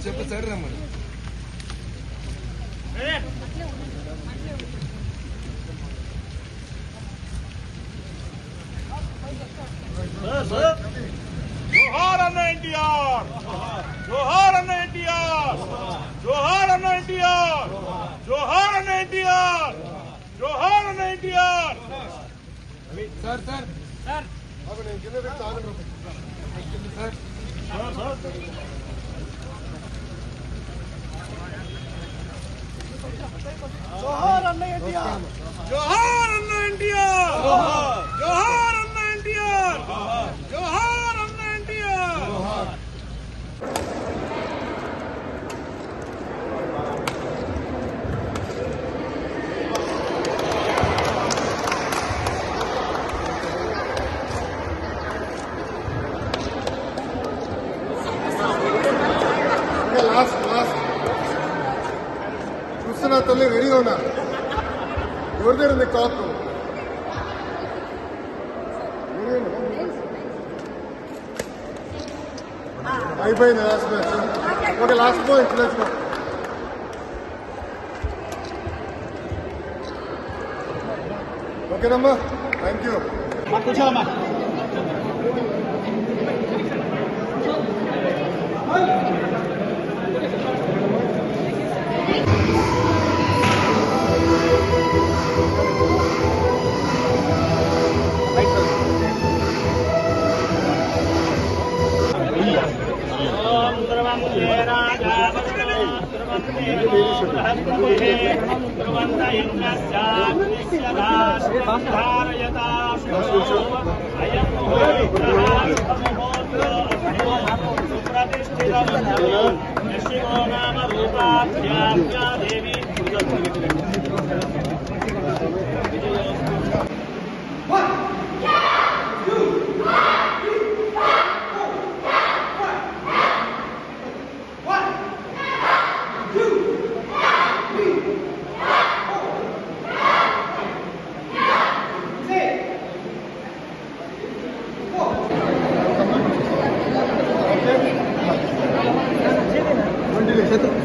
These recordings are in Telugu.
చెప్ప సరే రమ్మని जोहार अन्ना एनटीआर, जोहार अन्ना एनटीआर, जोहार अन्ना एनटीआर, जोहार अन्ना एनटीआर, जोहार अन्ना एनटीआर। सर सर सर जोहार अन्ना एनटीआर, जोहार अन्ना एनटीआर, जोहार अन्ना एनटीआर, जोहार अन्ना एनटीआर। చూస్తున్నా తల్లి రెడీగా ఉన్నా ఎవరి దగ్గర ఉంది కాక్ అయిపోయింది last match okay last point let's ఓకేనమ్మా థ్యాంక్ యూ కూర్చోమ్మా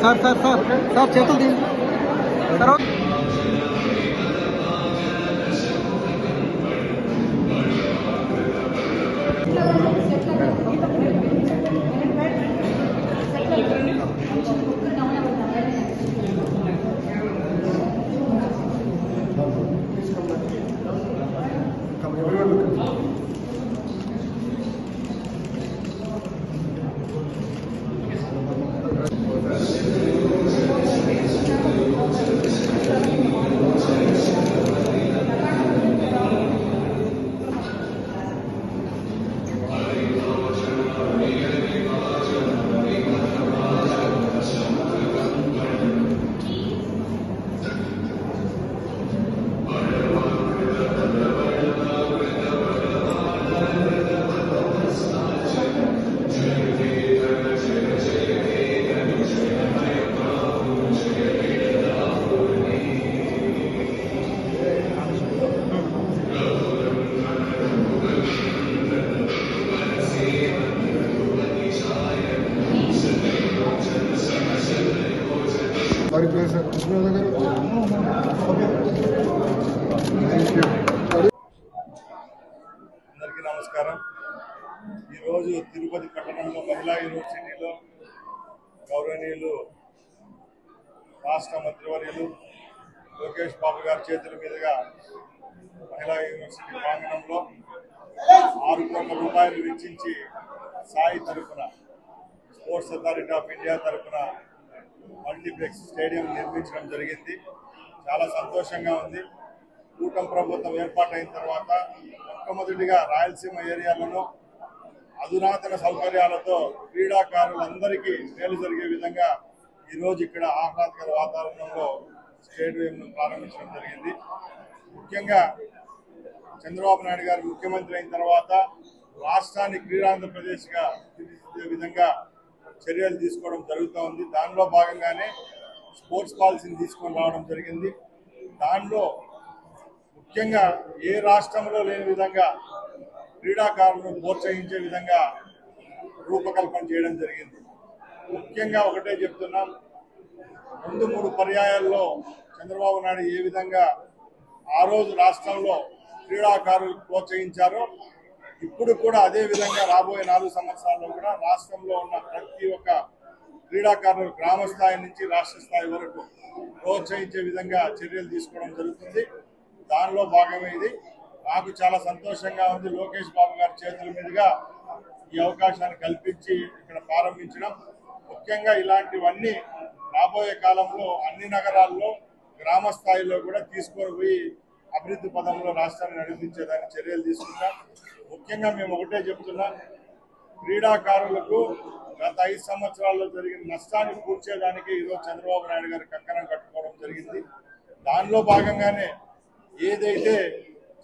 సార్ సార్ సార్ సార్ చేతులు తీయండి తర్వాత అందరికీ నమస్కారం. ఈరోజు తిరుపతి పట్టణంలో మహిళా యూనివర్సిటీలో గౌరవనీయులు రాష్ట్ర మంత్రివర్యులు లోకేష్ బాబు గారి చేతుల మీదుగా మహిళా యూనివర్సిటీ ప్రాంగణంలో 6 కోట్ల రూపాయలు వెచ్చించి సాయి తరఫున స్పోర్ట్స్ అథారిటీ ఆఫ్ ఇండియా తరఫున మల్టీప్లెక్స్ స్టేడియం నిర్మించడం జరిగింది. చాలా సంతోషంగా ఉంది. కూటమి ప్రభుత్వం ఏర్పాటైన తర్వాత మొట్టమొదటిగా రాయలసీమ ఏరియాలలో అధునాతన సౌకర్యాలతో క్రీడాకారులందరికీ మేలు జరిగే విధంగా ఈరోజు ఇక్కడ ఆహ్లాదకర వాతావరణంలో స్టేడియంను ప్రారంభించడం జరిగింది. ముఖ్యంగా చంద్రబాబు నాయుడు గారు ముఖ్యమంత్రి అయిన తర్వాత రాష్ట్రాన్ని క్రీడాంధ్రప్రదేశ్గా తీర్చిదిద్దే విధంగా చర్యలు తీసుకోవడం జరుగుతూ ఉంది. దానిలో భాగంగానే స్పోర్ట్స్ పాలసీని తీసుకొని రావడం జరిగింది. దానిలో ముఖ్యంగా ఏ రాష్ట్రంలో లేని విధంగా క్రీడాకారులను ప్రోత్సహించే విధంగా రూపకల్పన చేయడం జరిగింది. ముఖ్యంగా ఒకటే చెప్తున్నాం, 2-3 పర్యాయాల్లో చంద్రబాబు నాయుడు ఏ విధంగా ఆ రోజు రాష్ట్రంలో క్రీడాకారులకు ప్రోత్సహించారో ఇప్పుడు కూడా అదే విధంగా రాబోయే 4 సంవత్సరాల్లో కూడా రాష్ట్రంలో ఉన్న ప్రతి ఒక్క క్రీడాకారులు గ్రామ స్థాయి నుంచి రాష్ట్ర స్థాయి వరకు ప్రోత్సహించే విధంగా చర్యలు తీసుకోవడం జరుగుతుంది. దానిలో భాగమే ఇది. నాకు చాలా సంతోషంగా ఉంది, లోకేష్ బాబు గారి చేతుల మీదుగా ఈ అవకాశాన్ని కల్పించి ఇక్కడ ప్రారంభించడం. ముఖ్యంగా ఇలాంటివన్నీ రాబోయే కాలంలో అన్ని నగరాల్లో గ్రామ స్థాయిలో కూడా తీసుకొని పోయి అభివృద్ధి పదంలో రాష్ట్రాన్ని నడిపించేదానికి చర్యలు తీసుకుంటాం. ముఖ్యంగా మేము ఒకటే చెప్తున్నాం, క్రీడాకారులకు గత 5 సంవత్సరాల్లో జరిగిన నష్టాన్ని పూడ్చేదానికి ఈరోజు చంద్రబాబు నాయుడు గారి కంకణం కట్టుకోవడం జరిగింది. దానిలో భాగంగానే ఏదైతే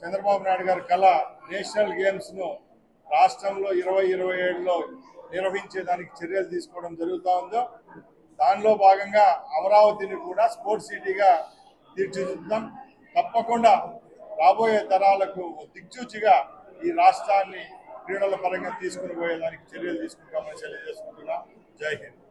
చంద్రబాబు నాయుడు గారి కళ నేషనల్ గేమ్స్ను రాష్ట్రంలో 2027లో నిర్వహించేదానికి చర్యలు తీసుకోవడం జరుగుతూ ఉందో దానిలో భాగంగా అమరావతిని కూడా స్పోర్ట్స్ సిటీగా తీర్చిదిద్దాం. తప్పకుండా రాబోయే తరాలకు దిక్సూచిగా ఈ రాష్ట్రాన్ని క్రీడల పరంగా తీసుకుని పోయేదానికి చర్యలు తీసుకుంటామని తెలియజేసుకుంటున్నాం. జై హింద్.